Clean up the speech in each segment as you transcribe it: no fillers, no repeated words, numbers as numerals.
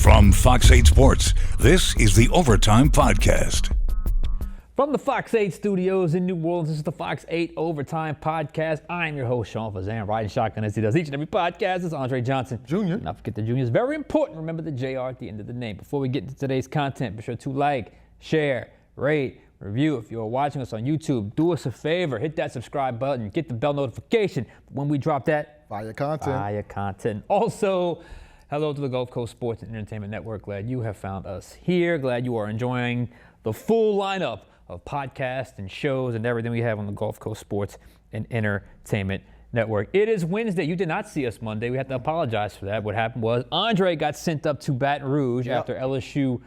From Fox 8 Sports, this is the Overtime Podcast. From the Fox 8 studios in New Orleans, this is the Fox 8 Overtime Podcast. I'm your host, Sean Fazende, riding shotgun as he does each and every podcast. It's Andre Johnson. Junior. Not forget the Junior is very important. Remember the JR at the end of the name. Before we get into today's content, be sure to like, share, rate, review. If you're watching us on YouTube, do us a favor. Hit that subscribe button. Get the bell notification when we drop that Fire content. Also, hello to the Gulf Coast Sports and Entertainment Network. Glad you have found us here. Glad you are enjoying the full lineup of podcasts and shows and everything we have on the Gulf Coast Sports and Entertainment Network. It is Wednesday. You did not see us Monday. We have to apologize for that. What happened was Andre got sent up to Baton Rouge after LSU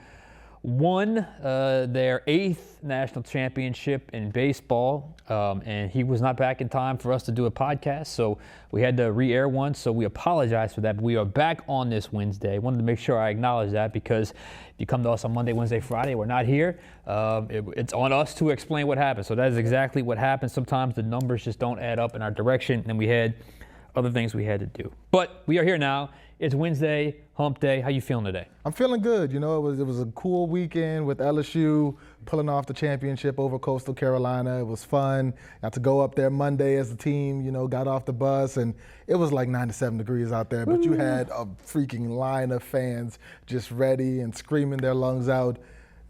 won their 8th national championship in baseball, and he was not back in time for us to do a podcast, so we had to re-air one, so we apologize for that. But we are back on this Wednesday. Wanted to make sure I acknowledge that, because if you come to us on Monday, Wednesday, Friday, we're not here. It's on us to explain what happened. So that is exactly what happened. Sometimes the numbers just don't add up in our direction, and we had other things we had to do. But we are here now. It's Wednesday, hump day. How you feeling today? I'm feeling good. You know, it was a cool weekend with LSU pulling off the championship over Coastal Carolina. It was fun. Got to go up there Monday as a team, you know, got off the bus, and it was like 97 degrees out there, but you had a freaking line of fans just ready and screaming their lungs out.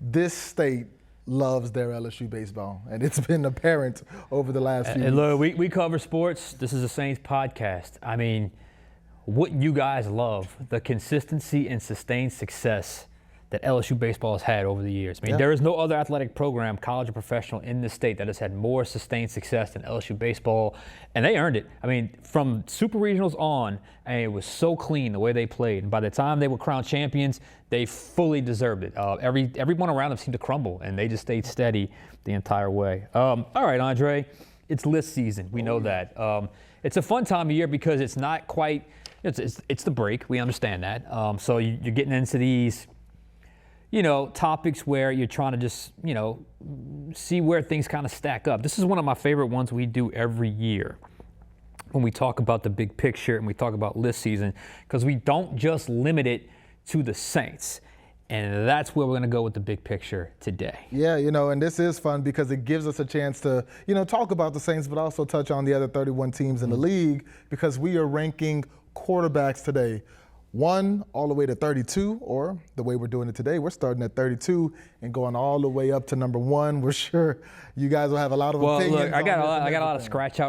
This state loves their LSU baseball, and it's been apparent over the last few And look, weeks. we cover sports. This is a Saints podcast. I mean, what you guys love, the consistency and sustained success that LSU baseball has had over the years. I mean, there is no other athletic program, college or professional, in this state that has had more sustained success than LSU baseball, and they earned it. I mean, from super regionals on, and it was so clean the way they played. And by the time they were crowned champions, they fully deserved it. Everyone around them seemed to crumble, and they just stayed steady the entire way. All right, Andre, it's list season. We know that. It's a fun time of year because it's not quite. It's the break. We understand that. So you're getting into these, you know, topics where you're trying to just, you know, see where things kind of stack up. This is one of my favorite ones we do every year when we talk about the big picture and we talk about list season, because we don't just limit it to the Saints. And that's where we're going to go with the big picture today. Yeah, you know, and this is fun because it gives us a chance to, you know, talk about the Saints, but also touch on the other 31 teams in the league, because we are ranking quarterbacks today, 1 all the way to 32, or the way we're doing it today, we're starting at 32 and going all the way up to number 1. We're sure you guys will have a lot of opinions. Well, look, I got a lot of scratch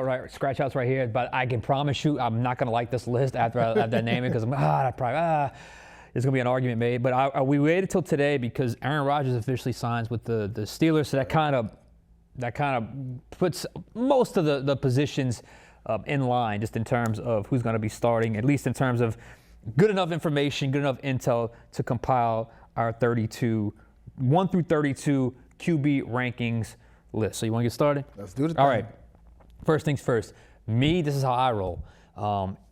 outs right here, but I can promise you I'm not going to like this list after I name it, because there's going to be an argument made. But we waited till today because Aaron Rodgers officially signs with the Steelers, so that kind of puts most of the positions in line, just in terms of who's going to be starting, at least in terms of good enough information, good enough intel to compile our 1 through 32 QB rankings list. So you want to get started? Let's do it. All right. First things first. This is how I roll.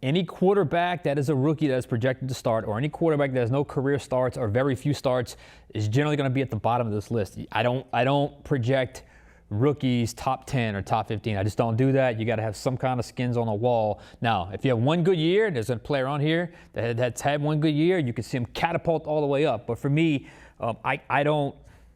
Any quarterback that is a rookie that is projected to start, or any quarterback that has no career starts or very few starts, is generally going to be at the bottom of this list. I don't project rookies top 10 or top 15. I just don't do that. You got to have some kind of skins on the wall. Now, if you have one good year, there's a player on here that's had one good year, you can see him catapult all the way up. But for me, I don't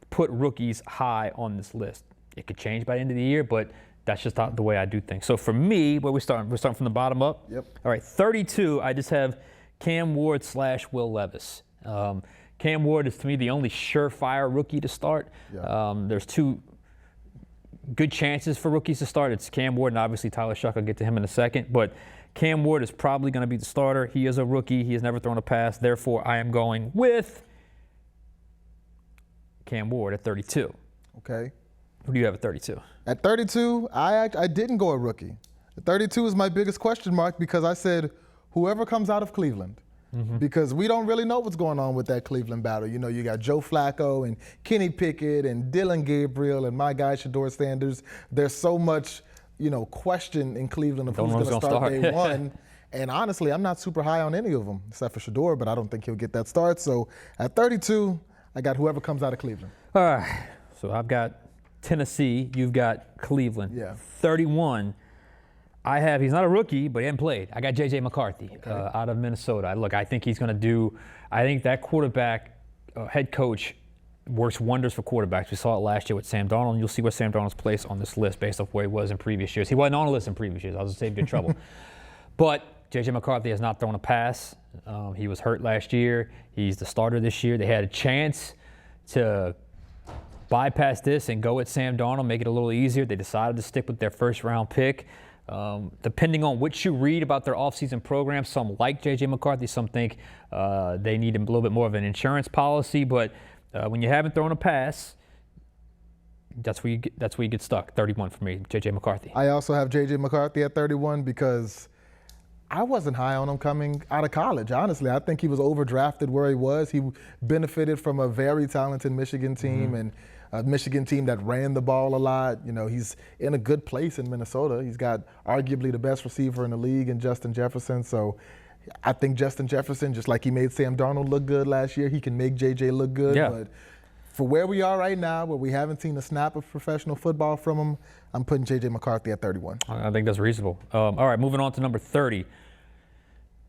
put rookies high on this list. It could change by the end of the year, but that's just not the way I do things. So for me, where we're starting from the bottom up. Yep. All right, 32, I just have Cam Ward / Will Levis. Cam Ward is, to me, the only surefire rookie to start. Yeah. There's two good chances for rookies to start. It's Cam Ward and obviously Tyler Shuck. I'll get to him in a second. But Cam Ward is probably going to be the starter. He is a rookie. He has never thrown a pass. Therefore, I am going with Cam Ward at 32. Okay. Who do you have at 32? At 32, I didn't go a rookie. At 32 is my biggest question mark, because I said whoever comes out of Cleveland. Because we don't really know what's going on with that Cleveland battle. You know, you got Joe Flacco and Kenny Pickett and Dylan Gabriel and my guy Shador Sanders. There's so much, you know, question in Cleveland of who's going to start day one. And honestly, I'm not super high on any of them, except for Shador, but I don't think he'll get that start. So at 32, I got whoever comes out of Cleveland. All right. So I've got Tennessee. You've got Cleveland. Yeah. 31. he's not a rookie, but he hasn't played. I got J.J. McCarthy out of Minnesota. Look, I think he's going to do – I think that quarterback head coach works wonders for quarterbacks. We saw it last year with Sam Darnold, and you'll see where Sam Darnold's place on this list based off where he was in previous years. He wasn't on the list in previous years. I was going to save you in trouble. But J.J. McCarthy has not thrown a pass. He was hurt last year. He's the starter this year. They had a chance to bypass this and go with Sam Darnold, make it a little easier. They decided to stick with their first-round pick. Depending on what you read about their offseason program, some like J.J. McCarthy, some think they need a little bit more of an insurance policy. But when you haven't thrown a pass, that's where you get stuck. 31 for me, J.J. McCarthy. I also have J.J. McCarthy at 31 because I wasn't high on him coming out of college, honestly. I think he was overdrafted where he was. He benefited from a very talented Michigan team and a Michigan team that ran the ball a lot. You know, he's in a good place in Minnesota. He's got arguably the best receiver in the league in Justin Jefferson. So I think Justin Jefferson, just like he made Sam Darnold look good last year, he can make JJ look good. Yeah. But for where we are right now, where we haven't seen a snap of professional football from him, I'm putting JJ McCarthy at 31. I think that's reasonable. All right, moving on to number 30.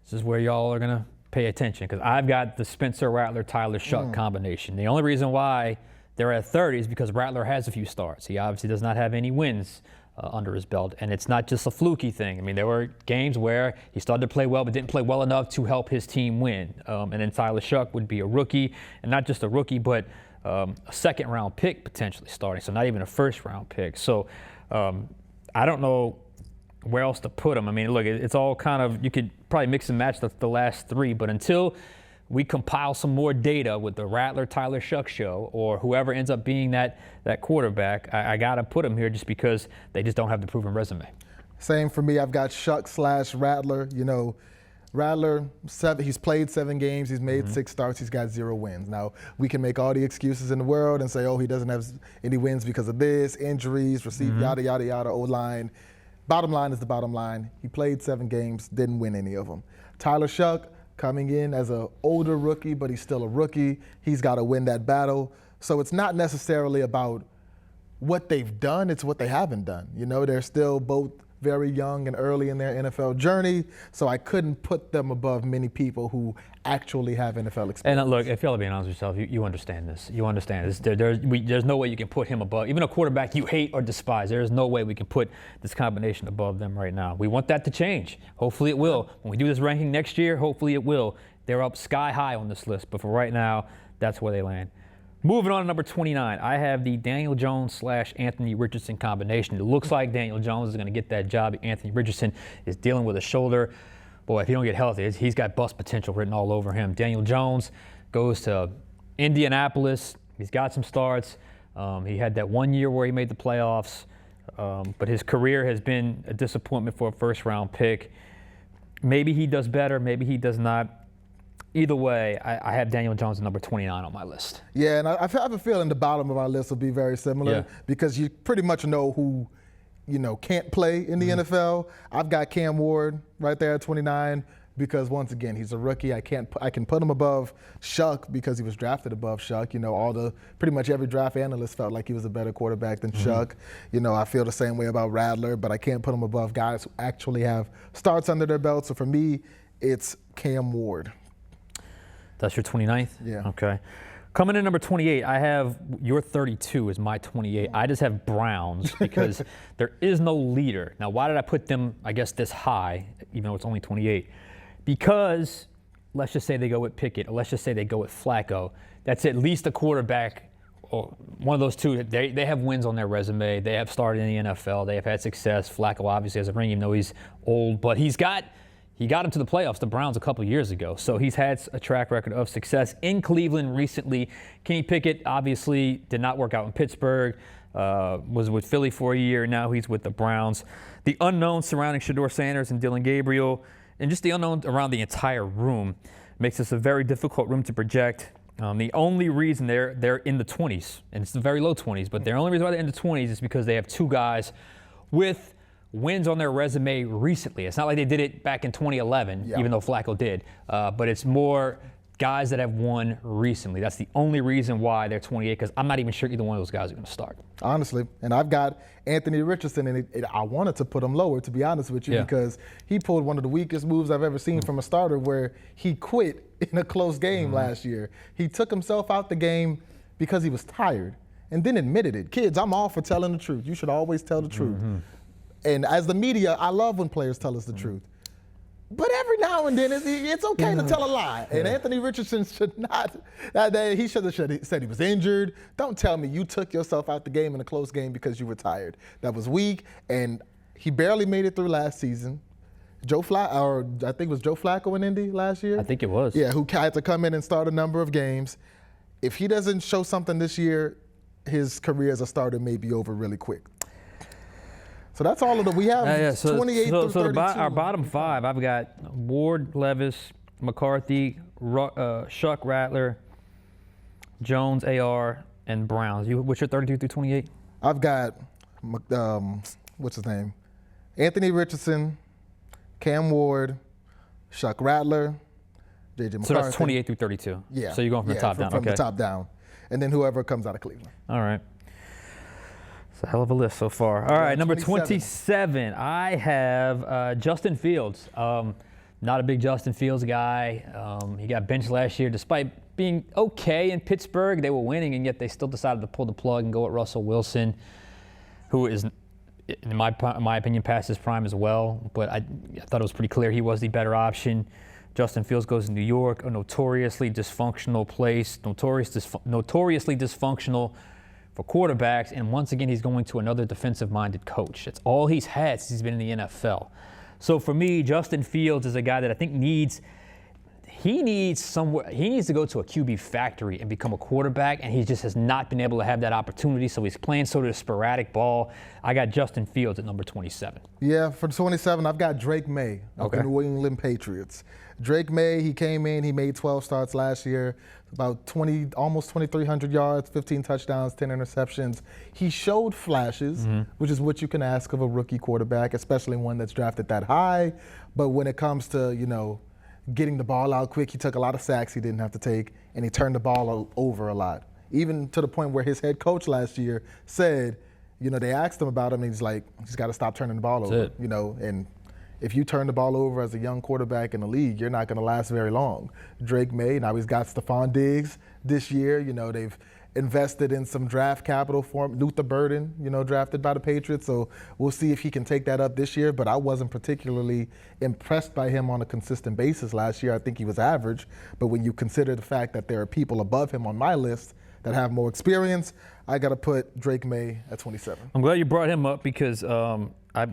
This is where y'all are going to pay attention because I've got the Spencer Rattler-Tyler Shuck combination. The only reason why they're at 30 is because Rattler has a few starts. He obviously does not have any wins under his belt, and it's not just a fluky thing. I mean, there were games where he started to play well but didn't play well enough to help his team win. And then Tyler Shuck would be a rookie, and not just a rookie, but a second-round pick potentially starting, so not even a first-round pick. So I don't know where else to put him. I mean, look, it's all kind of, you could probably mix and match the last three, but until we compile some more data with the Rattler-Tyler Shuck show or whoever ends up being that quarterback, I got to put him here just because they just don't have the proven resume. Same for me. I've got Shuck/Rattler. You know, Rattler, he's played 7 games. He's made 6 starts. He's got 0 wins. Now, we can make all the excuses in the world and say, oh, he doesn't have any wins because of this, injuries, yada, yada, yada, O-line. Bottom line is the bottom line. He played 7 games, didn't win any of them. Tyler Shuck, coming in as an older rookie, but he's still a rookie. He's got to win that battle. So it's not necessarily about what they've done, it's what they haven't done. You know, they're still both very young and early in their NFL journey, so I couldn't put them above many people who actually have NFL experience. And look, if y'all are being honest with yourself, you understand this. You understand this. There's no way you can put him above, even a quarterback you hate or despise, there's no way we can put this combination above them right now. We want that to change. Hopefully it will. When we do this ranking next year, hopefully it will. They're up sky high on this list, but for right now, that's where they land. Moving on to number 29, I have the Daniel Jones/Anthony Richardson combination. It looks like Daniel Jones is going to get that job. Anthony Richardson is dealing with a shoulder. Boy, if he don't get healthy, he's got bust potential written all over him. Daniel Jones goes to Indianapolis. He's got some starts. He had that 1 year where he made the playoffs, but his career has been a disappointment for a first-round pick. Maybe he does better, maybe he does not. Either way, I have Daniel Jones at number 29 on my list. Yeah, and I have a feeling the bottom of our list will be very similar because you pretty much know who, you know, can't play in the NFL. I've got Cam Ward right there at 29 because once again, he's a rookie. I can put him above Shuck because he was drafted above Shuck. You know, pretty much every draft analyst felt like he was a better quarterback than Shuck. You know, I feel the same way about Rattler, but I can't put him above guys who actually have starts under their belt. So for me, it's Cam Ward. That's your 29th? Yeah. Okay. Coming in number 28, I have your 32 is my 28. I just have Browns because there is no leader. Now, why did I put them, I guess, this high, even though it's only 28? Because let's just say they go with Pickett, or let's just say they go with Flacco. That's at least a quarterback, or one of those two. They have wins on their resume. They have started in the NFL. They have had success. Flacco obviously has a ring, even though he's old, but he got him to the playoffs, the Browns, a couple years ago. So he's had a track record of success in Cleveland recently. Kenny Pickett obviously did not work out in Pittsburgh, was with Philly for a year. Now he's with the Browns. The unknown surrounding Shedeur Sanders and Dylan Gabriel, and just the unknown around the entire room, makes this a very difficult room to project. The only reason they're in the 20s, and it's the very low 20s, but the only reason why they're in the 20s is because they have 2 guys with wins on their resume recently. It's not like they did it back in 2011, even though Flacco did. But it's more guys that have won recently. That's the only reason why they're 28, because I'm not even sure either one of those guys are going to start. Honestly, and I've got Anthony Richardson, and I wanted to put him lower, to be honest with you, because he pulled one of the weakest moves I've ever seen from a starter, where he quit in a close game last year. He took himself out the game because he was tired, and then admitted it. Kids, I'm all for telling the truth. You should always tell the truth. And as the media, I love when players tell us the truth. But every now and then, it's okay to tell a lie. And Anthony Richardson should not. He should have said he was injured. Don't tell me you took yourself out the game in a close game because you were tired. That was weak, and he barely made it through last season. I think it was Joe Flacco in Indy last year? I think it was. Yeah, who had to come in and start a number of games. If he doesn't show something this year, his career as a starter may be over really quick. So that's all of the, we have 28 through 32. Our bottom five, I've got Ward, Levis, McCarthy, Shuck, Rattler, Jones, AR, and Browns. What's your 32 through 28? I've got, what's his name? Anthony Richardson, Cam Ward, Shuck Rattler, JJ McCarthy. So that's 28 through 32. Yeah. So you're going from the top down. From the top down. And then whoever comes out of Cleveland. All right. It's a hell of a list so far. All right, number 27, I have Justin Fields. Not a big Justin Fields guy. He got benched last year despite being okay in Pittsburgh. They were winning, and yet they still decided to pull the plug and go with Russell Wilson, who is, in my opinion, past his prime as well. But I thought it was pretty clear he was the better option. Justin Fields goes to New York, a notoriously dysfunctional place, notoriously dysfunctional for quarterbacks, and once again, he's going to another defensive-minded coach. That's all he's had since he's been in the NFL. So for me, Justin Fields is a guy that I think needs to go to a QB factory and become a quarterback, and he just has not been able to have that opportunity, so he's playing sort of sporadic ball. I got Justin Fields at number 27. Yeah, for 27, I've got Drake May of the New England Patriots. Drake May, he came in, he made 12 starts last year, about almost 2,300 yards, 15 touchdowns, 10 interceptions. He showed flashes, which is what you can ask of a rookie quarterback, especially one that's drafted that high. But when it comes to, getting the ball out quick, he took a lot of sacks he didn't have to take, and he turned the ball over a lot. Even to the point where his head coach last year said, they asked him about him, and he's like, he's got to stop turning the ball over, and if you turn the ball over as a young quarterback in the league, you're not going to last very long. Drake May, now he's got Stephon Diggs this year. They've invested in some draft capital for him. Luther Burden, drafted by the Patriots. So we'll see if he can take that up this year. But I wasn't particularly impressed by him on a consistent basis last year. I think he was average. But when you consider the fact that there are people above him on my list that have more experience, I got to put Drake May at 27. I'm glad you brought him up because I'm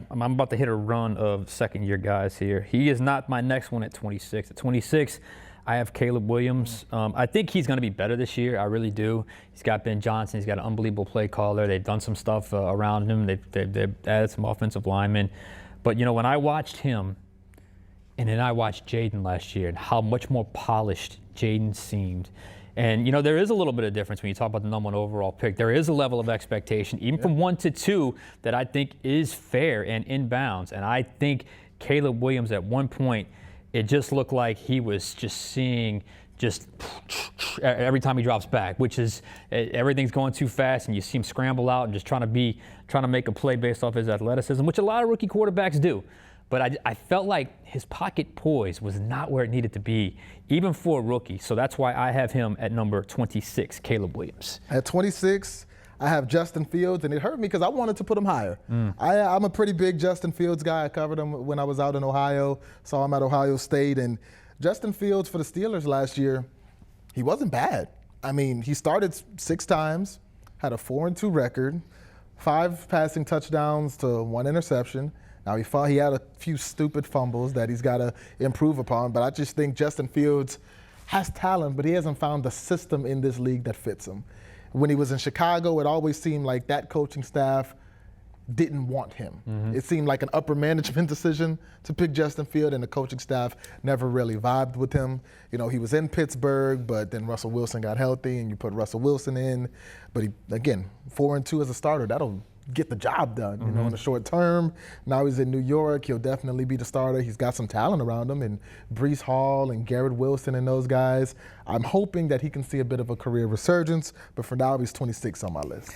about to hit a run of second-year guys here. He is not my next one at 26. At 26, I have Caleb Williams. I think he's going to be better this year. I really do. He's got Ben Johnson. He's got an unbelievable play caller. They've done some stuff around him. They've added some offensive linemen. But, when I watched him and then I watched Jaden last year and how much more polished Jaden seemed, and, there is a little bit of difference when you talk about the number one overall pick. There is a level of expectation, even from 1 to 2, that I think is fair and in bounds. And I think Caleb Williams at one point, it just looked like he was just seeing every time he drops back, which is everything's going too fast, and you see him scramble out and just trying to make a play based off his athleticism, which a lot of rookie quarterbacks do. But I felt like his pocket poise was not where it needed to be, even for a rookie. So that's why I have him at number 26, Caleb Williams. At 26, I have Justin Fields, and it hurt me because I wanted to put him higher. I'm a pretty big Justin Fields guy. I covered him when I was out in Ohio, saw him at Ohio State. And Justin Fields for the Steelers last year, he wasn't bad. I mean, he started 6 times, had a 4-2 record, 5 passing touchdowns to 1 interception. Now, he had a few stupid fumbles that he's got to improve upon, but I just think Justin Fields has talent, but he hasn't found the system in this league that fits him. When he was in Chicago, it always seemed like that coaching staff didn't want him. It seemed like an upper management decision to pick Justin Fields, and the coaching staff never really vibed with him. He was in Pittsburgh, but then Russell Wilson got healthy, and you put Russell Wilson in. But he, again, 4-2 as a starter, that'll get the job done, you know, in the short term. Now he's in New York. He'll definitely be the starter. He's got some talent around him, and Breece Hall and Garrett Wilson and those guys. I'm hoping that he can see a bit of a career resurgence, but for now, he's 26 on my list.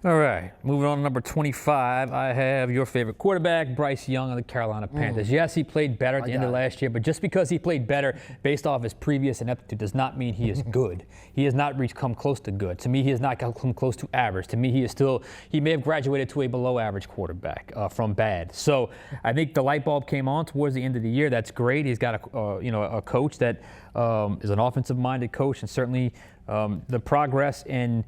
All right, moving on to number 25, I have your favorite quarterback, Bryce Young of the Carolina Panthers. Yes, he played better at the end of last year, but just because he played better based off his previous ineptitude does not mean he is good. He has not come close to good. To me, he has not come close to average. To me, he may have graduated to a below average quarterback from bad. So I think the light bulb came on towards the end of the year. That's great. He's got a coach that is an offensive-minded coach, and certainly the progress in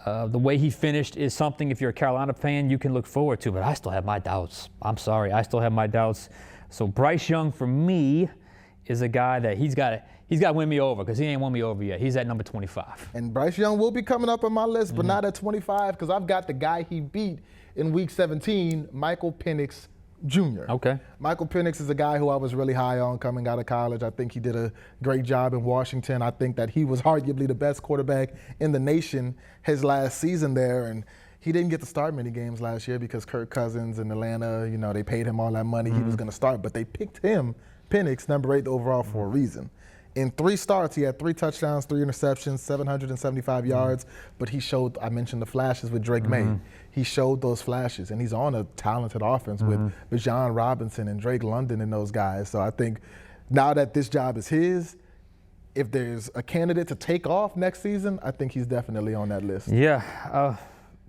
the way he finished is something, if you're a Carolina fan, you can look forward to, but I still have my doubts. I'm sorry, I still have my doubts. So Bryce Young, for me, is a guy that he's got to win me over, because he ain't won me over yet. He's at number 25. And Bryce Young will be coming up on my list, but not at 25, because I've got the guy he beat in Week 17, Michael Penix Jr. Okay. Michael Penix is a guy who I was really high on coming out of college. I think he did a great job in Washington. I think that he was arguably the best quarterback in the nation his last season there. And he didn't get to start many games last year because Kirk Cousins in Atlanta, you know, they paid him all that money. He was going to start, but they picked him, Penix, number 8 overall for a reason. In 3 starts, he had 3 touchdowns, 3 interceptions, 775 yards, but he showed, I mentioned the flashes with Drake May. He showed those flashes, and he's on a talented offense with Bijan Robinson and Drake London and those guys. So I think now that this job is his, if there's a candidate to take off next season, I think he's definitely on that list. Yeah, well,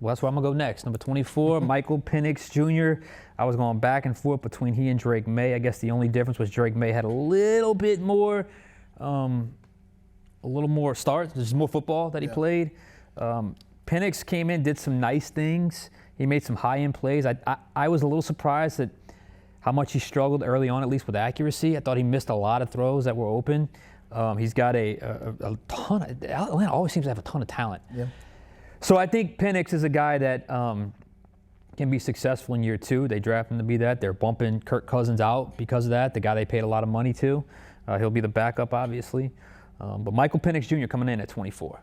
that's where I'm going to go next. Number 24, Michael Penix Jr. I was going back and forth between he and Drake May. I guess the only difference was Drake May had a little bit more starts. There's more football that he played. Penix came in, did some nice things. He made some high-end plays. I was a little surprised at how much he struggled early on, at least with accuracy. I thought he missed a lot of throws that were open. He's got a ton of, Atlanta always seems to have a ton of talent. Yeah. So I think Penix is a guy that can be successful in year 2. They draft him to be that. They're bumping Kirk Cousins out because of that, the guy they paid a lot of money to. He'll be the backup, obviously. But Michael Penix Jr. coming in at 24.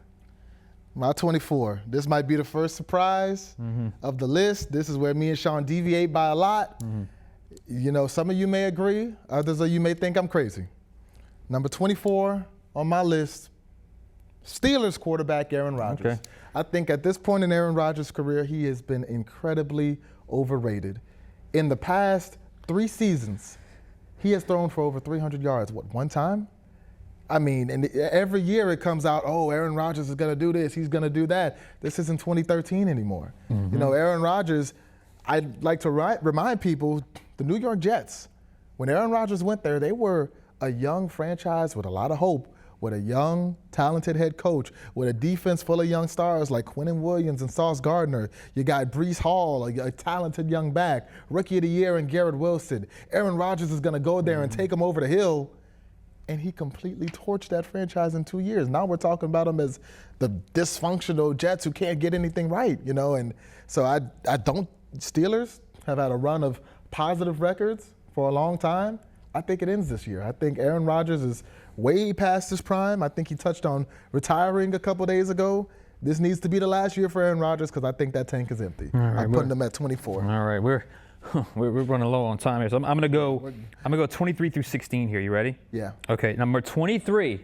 My 24. This might be the first surprise of the list. This is where me and Sean deviate by a lot. You know, some of you may agree. Others of you may think I'm crazy. Number 24 on my list, Steelers quarterback Aaron Rodgers. Okay. I think at this point in Aaron Rodgers' career, he has been incredibly overrated. In the past 3 seasons, he has thrown for over 300 yards. What, one time? I mean, and every year it comes out, oh, Aaron Rodgers is going to do this, he's going to do that. This isn't 2013 anymore. You know, Aaron Rodgers, I'd like to remind people, the New York Jets, when Aaron Rodgers went there, they were a young franchise with a lot of hope, with a young, talented head coach, with a defense full of young stars like Quinnen Williams and Sauce Gardner. You got Breece Hall, a talented young back, Rookie of the Year and Garrett Wilson. Aaron Rodgers is going to go there and take them over the hill. And he completely torched that franchise in 2 years. Now we're talking about him as the dysfunctional Jets who can't get anything right, you know. And so Steelers have had a run of positive records for a long time. I think it ends this year. I think Aaron Rodgers is way past his prime. I think he touched on retiring a couple days ago. This needs to be the last year for Aaron Rodgers because I think that tank is empty. I'm putting him at 24. All right, we're running low on time here, so I'm gonna go 23 through 16 here. You ready? Yeah. Okay, number 23,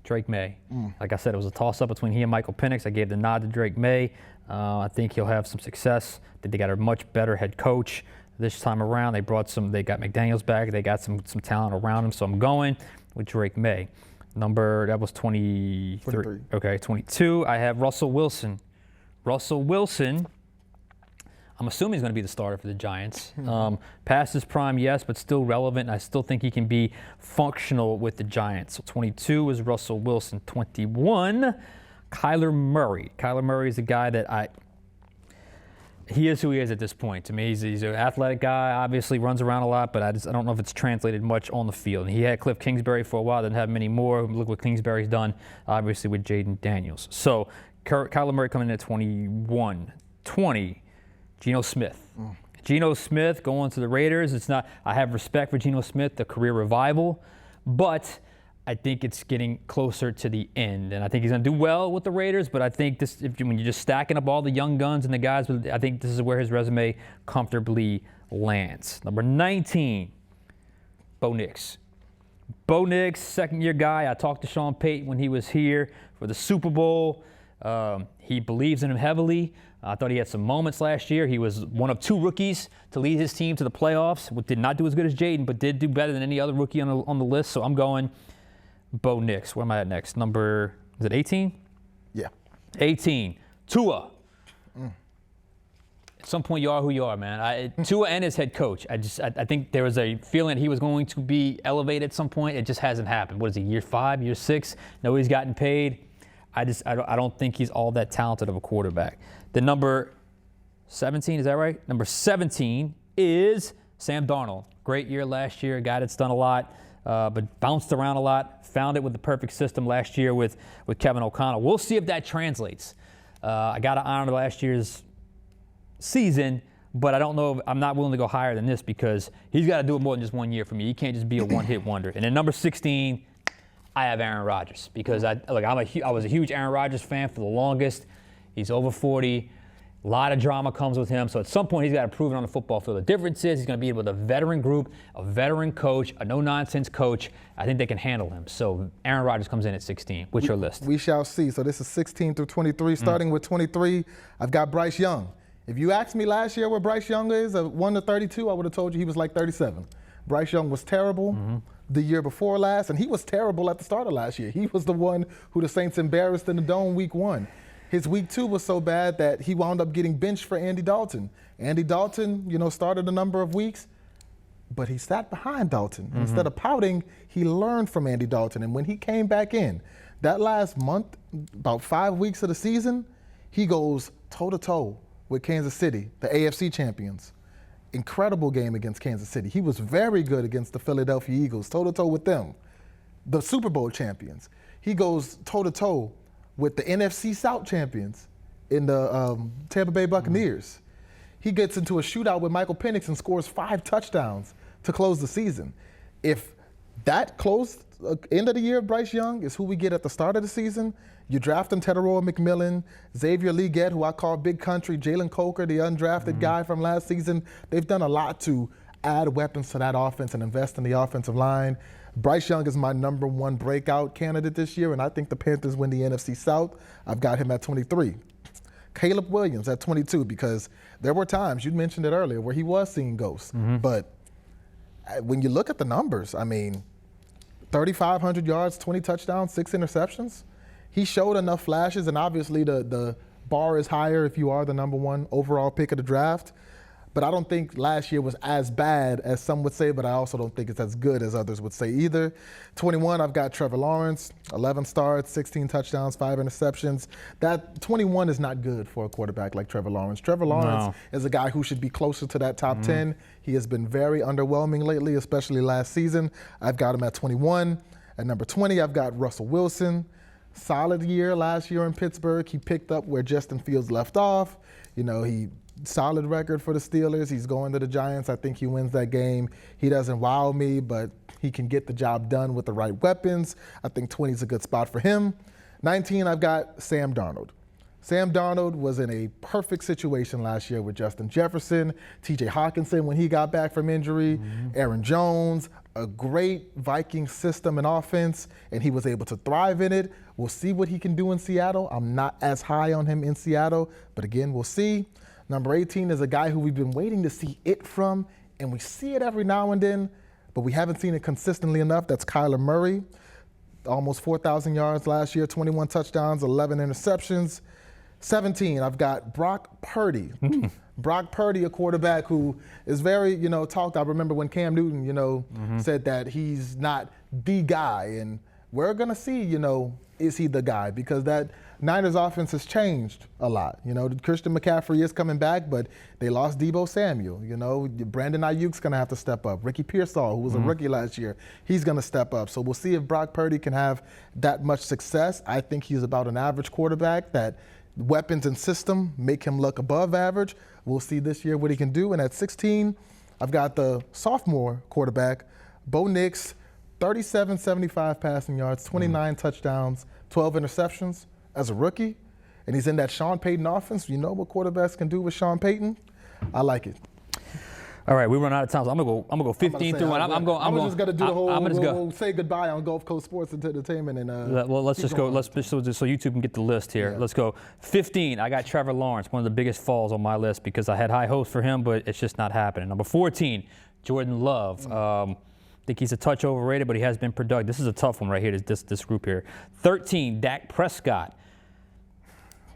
Drake May. Like I said, it was a toss-up between he and Michael Penix. I gave the nod to Drake May. I think he'll have some success. I think they got a much better head coach this time around. They got McDaniels back. They got some talent around him, so I'm going with Drake May. That was 23. Okay, 22, I have Russell Wilson. Russell Wilson, I'm assuming he's going to be the starter for the Giants. Past his prime, yes, but still relevant. I still think he can be functional with the Giants. So 22 is Russell Wilson. 21, Kyler Murray. Kyler Murray is a guy that he is who he is at this point. To me, he's an athletic guy, obviously runs around a lot, but I don't know if it's translated much on the field. And he had Cliff Kingsbury for a while, didn't have many more. Look what Kingsbury's done, obviously, with Jaden Daniels. So Kyler Murray coming in at 21. 20, Geno Smith. Geno Smith going to the Raiders. I have respect for Geno Smith, the career revival, but I think it's getting closer to the end, and I think he's going to do well with the Raiders. But I think when you're just stacking up all the young guns and the guys, I think this is where his resume comfortably lands. Number 19, Bo Nix. Bo Nix, second-year guy. I talked to Sean Payton when he was here for the Super Bowl. He believes in him heavily. I thought he had some moments last year. He was one of 2 rookies to lead his team to the playoffs. Did not do as good as Jaden, but did do better than any other rookie on the list. So I'm going Bo Nix. Where am I at next? Number, is it 18? Yeah. 18. Tua. At some point, you are who you are, man. Tua and his head coach. I think there was a feeling he was going to be elevated at some point. It just hasn't happened. What is he, year 5, year 6? Nobody's gotten paid. I don't think he's all that talented of a quarterback. The number 17, is that right? Number 17 is Sam Darnold. Great year last year, a guy that's done a lot, but bounced around a lot. Found it with the perfect system last year with Kevin O'Connell. We'll see if that translates. I got to honor last year's season, but I don't know. I'm not willing to go higher than this because he's got to do it more than just 1 year for me. He can't just be a one-hit wonder. And then number 16, I have Aaron Rodgers because I was a huge Aaron Rodgers fan for the longest. He's over 40. A lot of drama comes with him. So at some point, he's got to prove it on the football field. The difference is he's going to be with a veteran group, a veteran coach, a no-nonsense coach. I think they can handle him. So Aaron Rodgers comes in at 16. What's your list? We shall see. So this is 16 through 23. Starting with 23, I've got Bryce Young. If you asked me last year where Bryce Young is, 1 to 32, I would have told you he was like 37. Bryce Young was terrible the year before last, and he was terrible at the start of last year. He was the one who the Saints embarrassed in the Dome week 1. His week 2 was so bad that he wound up getting benched for Andy Dalton. Andy Dalton, started a number of weeks, but he sat behind Dalton. Instead of pouting, he learned from Andy Dalton. And when he came back in, that last month, about 5 weeks of the season, he goes toe-to-toe with Kansas City, the AFC champions. Incredible game against Kansas City. He was very good against the Philadelphia Eagles, toe-to-toe with them, the Super Bowl champions. He goes toe-to-toe with the NFC South champions in the Tampa Bay Buccaneers. He gets into a shootout with Michael Penix and scores 5 touchdowns to close the season. If that close end of the year, Bryce Young, is who we get at the start of the season, you draft him Teteroa McMillan, Xavier Legette, who I call Big Country, Jalen Coker, the undrafted guy from last season. They've done a lot to add weapons to that offense and invest in the offensive line. Bryce Young is my number 1 breakout candidate this year, and I think the Panthers win the NFC South. I've got him at 23. Caleb Williams at 22, because there were times, you mentioned it earlier, where he was seeing ghosts. But when you look at the numbers, 3,500 yards, 20 touchdowns, 6 interceptions. He showed enough flashes, and obviously the bar is higher if you are the number 1 overall pick of the draft. But I don't think last year was as bad as some would say, but I also don't think it's as good as others would say either. 21, I've got Trevor Lawrence, 11 starts, 16 touchdowns, 5 interceptions. That 21 is not good for a quarterback like Trevor Lawrence. Trevor Lawrence is a guy who should be closer to that top 10. He has been very underwhelming lately, especially last season. I've got him at 21. At number 20, I've got Russell Wilson. Solid year last year in Pittsburgh. He picked up where Justin Fields left off. He solid record for the Steelers. He's going to the Giants. I think he wins that game. He doesn't wow me, but he can get the job done with the right weapons. I think 20 is a good spot for him. 19, I've got Sam Darnold. Sam Darnold was in a perfect situation last year with Justin Jefferson, T.J. Hawkinson when he got back from injury, Aaron Jones, a great Viking system and offense, and he was able to thrive in it. We'll see what he can do in Seattle. I'm not as high on him in Seattle, but again, we'll see. Number 18 is a guy who we've been waiting to see it from, and we see it every now and then, but we haven't seen it consistently enough. That's Kyler Murray. Almost 4,000 yards last year, 21 touchdowns, 11 interceptions. 17, I've got Brock Purdy. Brock Purdy, a quarterback who is very, talked. I remember when Cam Newton, said that he's not the guy. And we're going to see, is he the guy? Because that Niners offense has changed a lot. Christian McCaffrey is coming back, but they lost Deebo Samuel. Brandon Ayuk's going to have to step up. Ricky Pearsall, who was a rookie last year, he's going to step up. So we'll see if Brock Purdy can have that much success. I think he's about an average quarterback that weapons and system make him look above average. We'll see this year what he can do. And at 16, I've got the sophomore quarterback, Bo Nix, 3,775 passing yards, 29 touchdowns, 12 interceptions as a rookie, and he's in that Sean Payton offense. You know what quarterbacks can do with Sean Payton? I like it. All right, we run out of time, so I'm gonna go 15 through one. I'm just gonna do the whole. We'll we'll say goodbye on Gulf Coast Sports Entertainment and. Well, let's just go. Let's so YouTube can get the list here. Yeah. Let's go. 15. I got Trevor Lawrence, one of the biggest falls on my list because I had high hopes for him, but it's just not happening. Number 14, Jordan Love. I think he's a touch overrated, but he has been productive. This is a tough one right here. This group here. 13, Dak Prescott.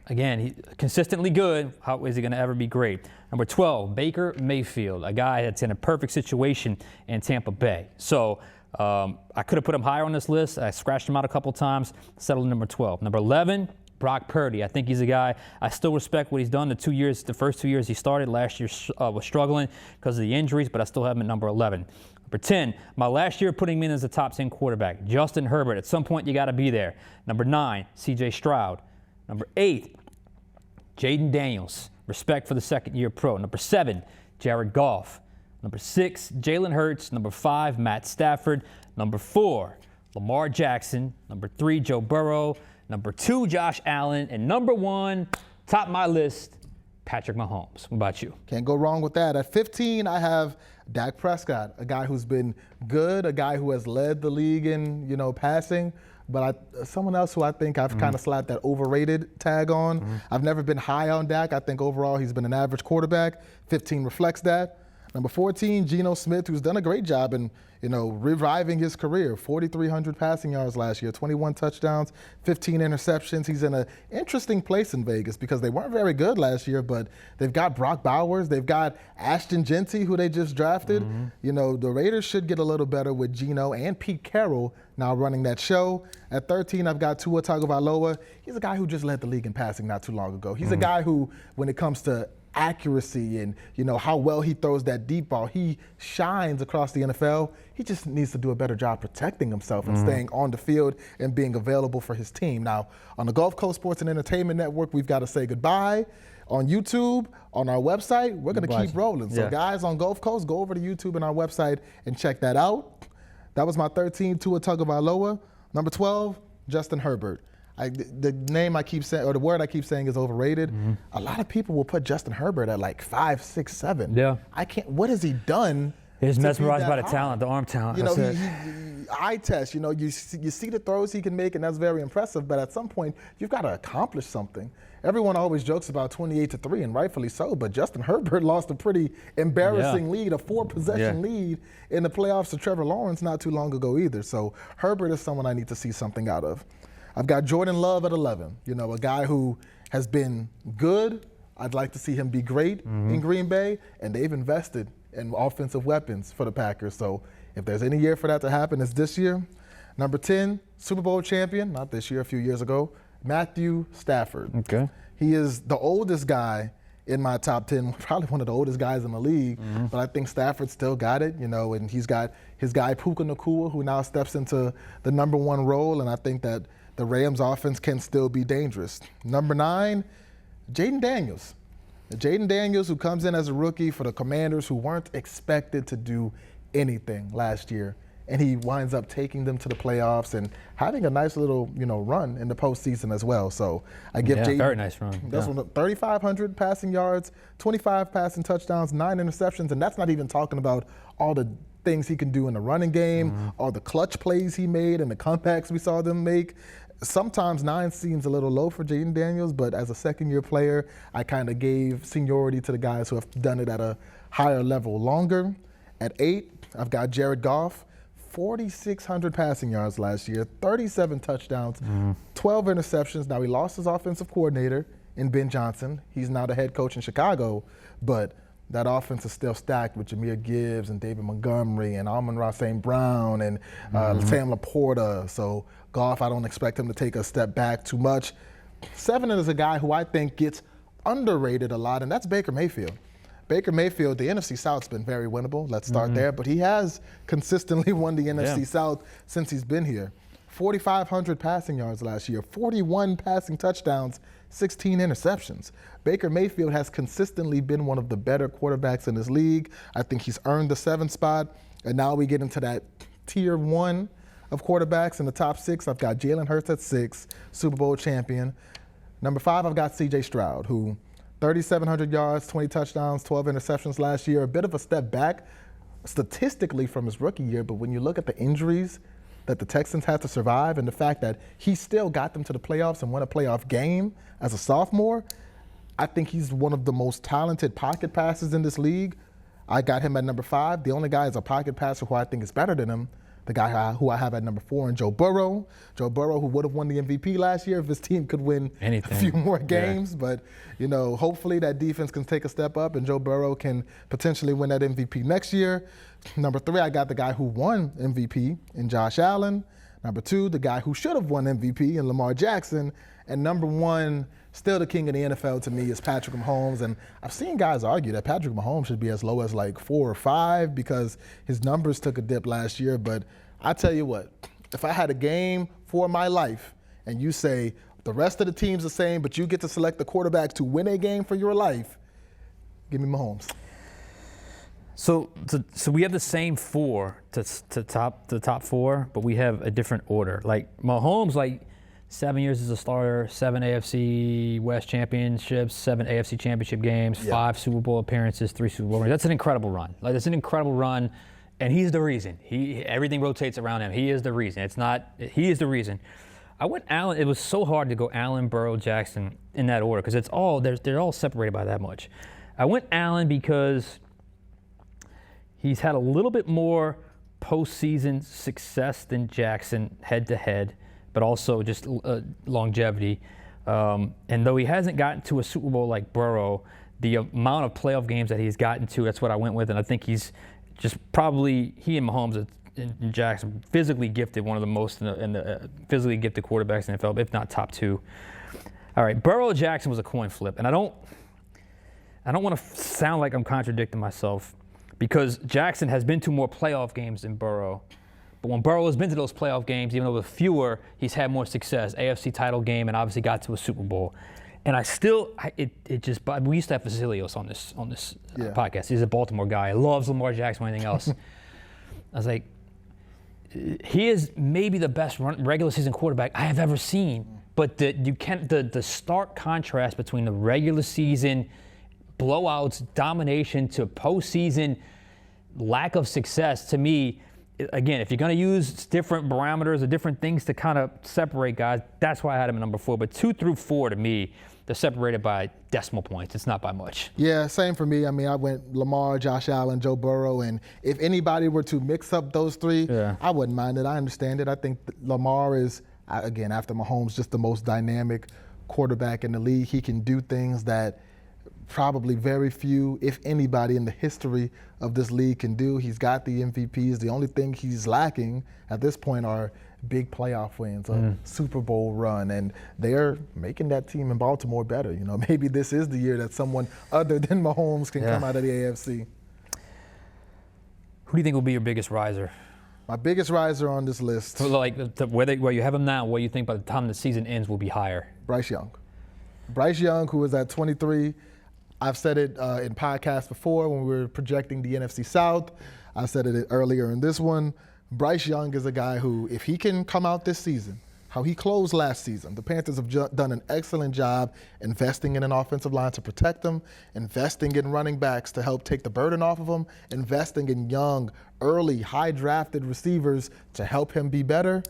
Again, he's consistently good. How is he going to ever be great? Number 12, Baker Mayfield, a guy that's in a perfect situation in Tampa Bay. So I could have put him higher on this list. I scratched him out a couple times, settled number 12. Number 11, Brock Purdy. I think he's a guy, I still respect what he's done the first 2 years he started. Last year was struggling because of the injuries, but I still have him at number 11. Number 10, my last year putting him in as a top 10 quarterback, Justin Herbert. At some point, you got to be there. Number 9, C.J. Stroud. Number 8, Jaden Daniels. Respect for the second-year pro. Number 7, Jared Goff. Number 6, Jalen Hurts. Number 5, Matt Stafford. Number 4, Lamar Jackson. Number 3, Joe Burrow. Number 2, Josh Allen. And number 1, top of my list, Patrick Mahomes. What about you? Can't go wrong with that. At 15, I have Dak Prescott, a guy who's been good, a guy who has led the league in, passing. But someone else who I think I've kind of slapped that overrated tag on. I've never been high on Dak. I think overall he's been an average quarterback. 15 reflects that. Number 14, Geno Smith, who's done a great job in, reviving his career. 4,300 passing yards last year, 21 touchdowns, 15 interceptions. He's in an interesting place in Vegas because they weren't very good last year, but they've got Brock Bowers. They've got Ashton Genty, who they just drafted. The Raiders should get a little better with Geno and Pete Carroll now running that show. At 13, I've got Tua Tagovailoa. He's a guy who just led the league in passing not too long ago. He's a guy who, when it comes to accuracy and how well he throws that deep ball, he shines across the NFL. He just needs to do a better job protecting himself and staying on the field and being available for his team. Now, on the Gulf Coast Sports and Entertainment Network, we've got to say goodbye. On YouTube, on our website, we're going to keep rolling. So guys on Gulf Coast, go over to YouTube and our website and check that out. That was my 13, Tua Tagovailoa. Number 12, Justin Herbert. The name I keep saying, or the word I keep saying is overrated. A lot of people will put Justin Herbert at like 5, 6, 7. Yeah. I can't. What has he done? He's mesmerized by the talent, the arm talent. He eye test. You see the throws he can make, and that's very impressive. But at some point, you've got to accomplish something. Everyone always jokes about 28-3, and rightfully so. But Justin Herbert lost a pretty embarrassing lead, a 4-possession lead in the playoffs to Trevor Lawrence not too long ago either. So Herbert is someone I need to see something out of. I've got Jordan Love at 11, a guy who has been good. I'd like to see him be great in Green Bay, and they've invested in offensive weapons for the Packers. So if there's any year for that to happen, it's this year. Number 10, Super Bowl champion, not this year, a few years ago, Matthew Stafford. Okay. He is the oldest guy in my top 10, probably one of the oldest guys in the league, but I think Stafford still got it, and he's got his guy Puka Nacua, who now steps into the number 1 role, and I think that the Rams offense can still be dangerous. Number 9, Jaden Daniels. Jaden Daniels, who comes in as a rookie for the Commanders, who weren't expected to do anything last year. And he winds up taking them to the playoffs and having a nice little, run in the postseason as well. So I give Jaden. Very nice run. That's 3,500 passing yards, 25 passing touchdowns, 9 interceptions, and that's not even talking about all the things he can do in the running game, all the clutch plays he made and the comebacks we saw them make. Sometimes 9 seems a little low for Jaden Daniels, but as a second-year player, I kind of gave seniority to the guys who have done it at a higher level longer. At 8, I've got Jared Goff, 4,600 passing yards last year, 37 touchdowns, 12 interceptions. Now, he lost his offensive coordinator in Ben Johnson. He's now the head coach in Chicago, but that offense is still stacked with Jahmyr Gibbs and David Montgomery and Amon-Ra St. Brown and Sam Laporta. So Goff, I don't expect him to take a step back too much. 7 is a guy who I think gets underrated a lot, and that's Baker Mayfield. Baker Mayfield, the NFC South's been very winnable. Let's start there. But he has consistently won the NFC South since he's been here. 4,500 passing yards last year, 41 passing touchdowns, 16 interceptions. Baker Mayfield has consistently been one of the better quarterbacks in this league. I think he's earned the 7th spot. And now we get into that tier 1 of quarterbacks. In the top 6, I've got Jalen Hurts at 6, Super Bowl champion. Number 5, I've got C.J. Stroud, who 3,700 yards, 20 touchdowns, 12 interceptions last year. A bit of a step back statistically from his rookie year, but when you look at the injuries that the Texans had to survive and the fact that he still got them to the playoffs and won a playoff game as a sophomore, I think he's one of the most talented pocket passers in this league. I got him at number 5. The only guy is a pocket passer who I think is better than him, the guy who I have at number 4, and Joe Burrow. Joe Burrow, who would have won the MVP last year if his team could win a few more games. Yeah. But, hopefully that defense can take a step up and Joe Burrow can potentially win that MVP next year. Number 3, I got the guy who won MVP in Josh Allen. Number 2, the guy who should have won MVP in Lamar Jackson. And number 1, still the king of the NFL to me, is Patrick Mahomes. And I've seen guys argue that Patrick Mahomes should be as low as like 4 or 5 because his numbers took a dip last year. But I tell you what, if I had a game for my life and you say the rest of the team's the same, but you get to select the quarterback to win a game for your life, give me Mahomes. So we have the same 4 to top 4, but we have a different order. Like Mahomes, 7 years as a starter, 7 AFC West championships, 7 AFC championship games, 5 Super Bowl appearances, 3 Super Bowl rings. That's an incredible run. That's an incredible run, and he's the reason. Everything rotates around him. He is the reason. He is the reason. I went Allen. It was so hard to go Allen, Burrow, Jackson in that order because they're all separated by that much. I went Allen because he's had a little bit more postseason success than Jackson head-to-head, but also just longevity. And though he hasn't gotten to a Super Bowl like Burrow, the amount of playoff games that he's gotten to, that's what I went with. And I think he's just probably, he and Mahomes and Jackson, physically gifted, one of the most in the physically gifted quarterbacks in the NFL, if not top 2. All right, Burrow-Jackson was a coin flip. And I don't want to sound like I'm contradicting myself, because Jackson has been to more playoff games than Burrow. But when Burrow has been to those playoff games, even though with fewer, he's had more success. AFC title game and obviously got to a Super Bowl. And we used to have Vasilios on this podcast. He's a Baltimore guy. He loves Lamar Jackson more than anything else. I was like, he is maybe the best regular season quarterback I have ever seen. But the stark contrast between the regular season blowouts, domination, to postseason lack of success, to me, again, if you're going to use different parameters or different things to kind of separate guys, that's why I had him at number 4. But 2 through 4, to me, they're separated by decimal points. It's not by much. Yeah, same for me. I mean, I went Lamar, Josh Allen, Joe Burrow, and if anybody were to mix up those 3, I wouldn't mind it. I understand it. I think Lamar is, again, after Mahomes, just the most dynamic quarterback in the league. He can do things that probably very few, if anybody, in the history of this league can do. He's got the MVPs. The only thing he's lacking at this point are big playoff wins, a Super Bowl run, and they're making that team in Baltimore better. Maybe this is the year that someone other than Mahomes can come out of the AFC. Who do you think will be your biggest riser? My biggest riser on this list. So where you have him now, what do you think by the time the season ends will be higher? Bryce Young. Bryce Young, who is at 23. I've said it in podcasts before when we were projecting the NFC South. I said it earlier in this one. Bryce Young is a guy who, if he can come out this season, how he closed last season, the Panthers have done an excellent job investing in an offensive line to protect them, investing in running backs to help take the burden off of them, investing in young, early, high-drafted receivers to help him be better.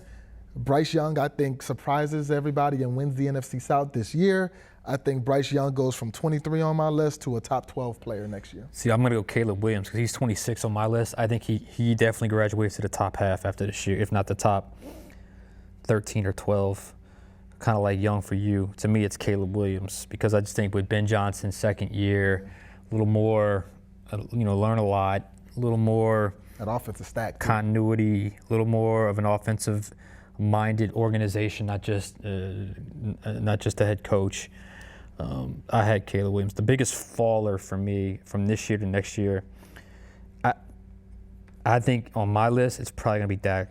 Bryce Young, I think, surprises everybody and wins the NFC South this year. I think Bryce Young goes from 23 on my list to a top 12 player next year. See, I'm going to go Caleb Williams because he's 26 on my list. I think he definitely graduates to the top half after this year, if not the top 13 or 12. Kind of like Young for you. To me, it's Caleb Williams because I just think with Ben Johnson's second year, a little more, learn a lot, a little more that offensive stack continuity, a little more of an offensive-minded organization, not just the head coach. I had Caleb Williams. The biggest faller for me from this year to next year, I think on my list, it's probably going to be Dak.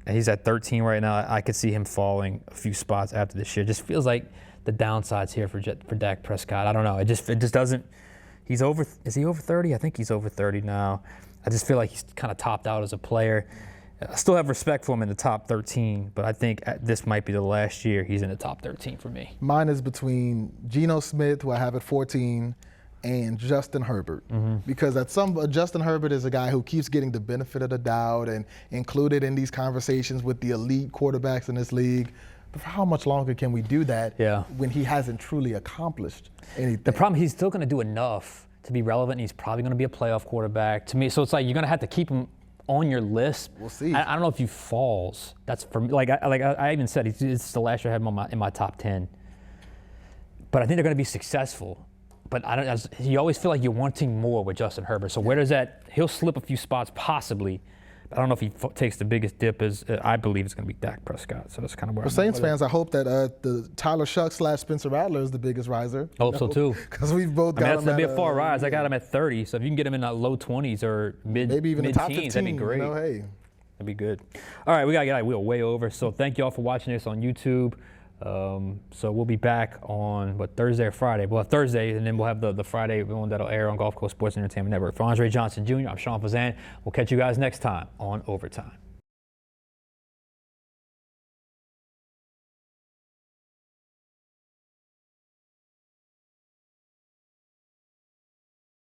He's at 13 right now. I could see him falling a few spots after this year. It just feels like the downside's here for Dak Prescott. I don't know. It just doesn't. He's over. Is he over 30? I think he's over 30 now. I just feel like he's kind of topped out as a player. I still have respect for him in the top 13, but I think this might be the last year he's in the top 13 for me. Mine is between Geno Smith, who I have at 14, and Justin Herbert. Because Justin Herbert is a guy who keeps getting the benefit of the doubt and included in these conversations with the elite quarterbacks in this league. But for how much longer can we do that when he hasn't truly accomplished anything? The problem, he's still going to do enough to be relevant, and he's probably going to be a playoff quarterback to me. So it's like you're going to have to keep him on your list. We'll see. I don't know if he falls. That's for me. Like I even said, it's the last year I had him in my top 10. But I think they're going to be successful. But you always feel like you're wanting more with Justin Herbert. So where does that? He'll slip a few spots possibly. But I don't know if he takes the biggest dip. As I believe it's going to be Dak Prescott. So that's kind of where. For Saints fans, I hope that the Tyler Shuck / Spencer Rattler is the biggest riser. I hope so too. Because we've both got him. That'd be a far rise. I got him at 30. So if you can get him in the low 20s or maybe even the top 15, that'd be great. Hey. That'd be good. All right, we gotta get out. We're way over. So thank you all for watching this on YouTube. So we'll be back on Thursday or Friday. We'll have Thursday, and then we'll have the Friday one that'll air on Gulf Coast Sports Entertainment Network. For Andre Johnson Jr., I'm Sean Fazende. We'll catch you guys next time on Overtime.